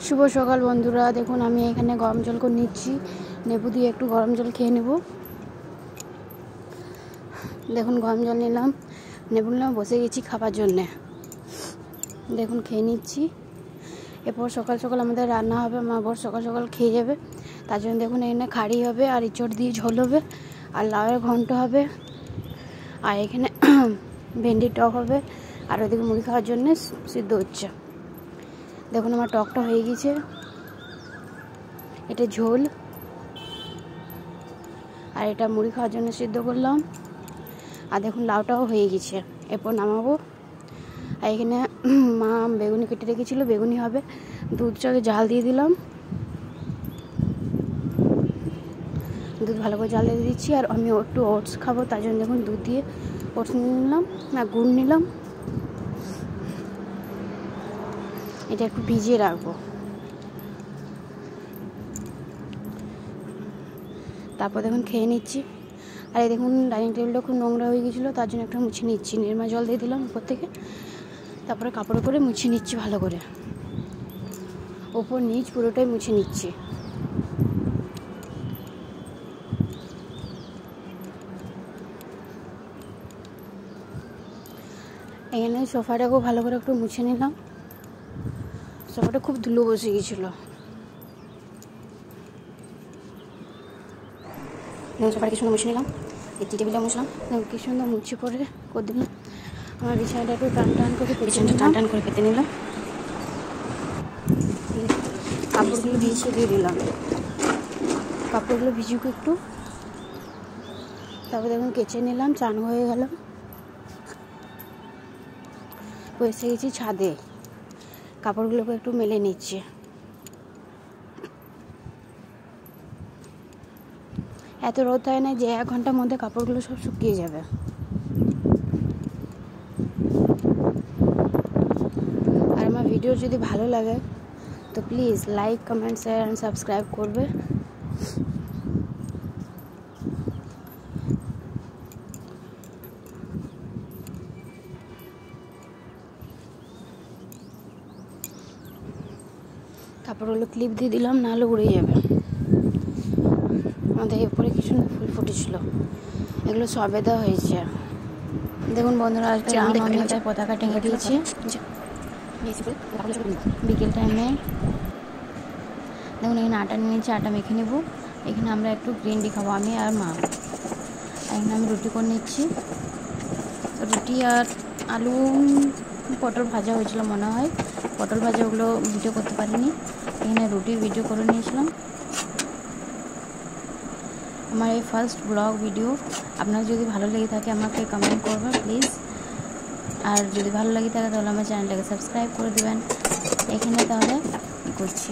শুভ সকাল বন্ধুরা, দেখুন আমি এখানে গরম জল করে নিচ্ছি। লেবু দিয়ে একটু গরম জল খেয়ে নেব। দেখুন গরম জল নিলাম, লেবু নিলাম, বসে গেছি খাবার জন্যে। দেখুন খেয়ে নিচ্ছি। এরপর সকাল সকাল আমাদের রান্না হবে, মা বর সকাল সকাল খেয়ে যাবে। তার জন্য দেখুন এখানে খাড়ি হবে, আর ইঁচড় দিয়ে ঝোল হবে, আর লাউয়ের ঘন্ট হবে, আর এখানে ভেন্ডির টক হবে, আর ওইদিকে মুড়ি খাওয়ার জন্য সিদ্ধ হচ্ছে। দেখুন আমার টকটা হয়ে গেছে, এটা ঝোল, আর এটা মুড়ি খাওয়ার জন্য সিদ্ধ করলাম। আর দেখুন লাউটাও হয়ে গেছে, এরপর নামাবো। আর এখানে মা বেগুনি কেটে রেখেছিল, বেগুনি হবে। দুধটাকে জাল দিয়ে দিলাম, দুধ ভালো করে জাল দিয়ে দিচ্ছি। আর আমি একটু ওটস খাবো, তার জন্য দেখুন দুধ দিয়ে ওটস নিলাম, না গুড় নিলাম। এটা একটু ভিজিয়ে রাখবো, তারপর দেখুন খেয়ে নিচ্ছি। আর এই দেখুন ডাইনিং টেবিলটা খুব নোংরা হয়ে গেছিলো, তার জন্য একটা মুছে নিচ্ছি। নিরমা জল দিয়ে দিলাম উপর থেকে, তারপরে কাপড়ে করে মুছে নিচ্ছি ভালো করে, ওপর নিচ পুরোটাই মুছে নিচ্ছি। এখানে সোফাটাকেও ভালো করে একটু মুছে নিলাম, সোফাটা খুব ধুলো বসে গেছিলো। সোফাটা কি সুন্দর মুছে নিলাম, এই টেবিলটা মুছলাম, কি সুন্দর মুছে পরে করে দিলাম। আমার বিছানাটা একটু টান করে পেতে নিলাম, কাপড়গুলো ভিজিয়ে দিয়ে দিলাম, কাপড়গুলো ভিজুক একটু। তারপর দেখুন কেচে নিলাম, চান হয়ে গেল, বসে গেছি ছাদে, কাপড়গুলোকে একটু মেলে নিচ্ছে। এত রোদ হয় না যে 1 ঘন্টার মধ্যে কাপড়গুলো সব শুকিয়ে যাবে। আর আমার ভিডিও যদি ভালো লাগে তো please like, comment, share and subscribe করবে। কাপড়গুলো ক্লিপ দিয়ে দিলাম, নাহলে উড়ে যাবে। আমাদের এরপরে কিছু ফুল ফুটেছিল, এগুলো সবেদা হয়েছে। দেখুন বন্ধুরা, আজকে আমি একটা পতাকা টেঙে দিয়েছি বিকেল টাইমে। দেখুন এখানে আটা নিয়েছি, আটা মেখে নেব। এখানে আমরা একটু গ্রিন টি খাবো, আমি আর মা। এখানে আমি রুটি করে নিচ্ছি, রুটি আর আলু পটল ভাজা হয়েছিল মনে হয়, পটল ভাজা ওগুলো ভিডিও করতে পারিনি। এখানে রুটির ভিডিও করে নিয়েছিলাম। আমার এই ফার্স্ট ব্লগ ভিডিও। আপনার যদি ভালো লেগে থাকে আমাকে কমেন্ট করবেন প্লিজ, আর যদি ভালো লাগে থাকে তাহলে আমার চ্যানেলটাকে সাবস্ক্রাইব করে দেবেন। এখানে তাহলে করছি।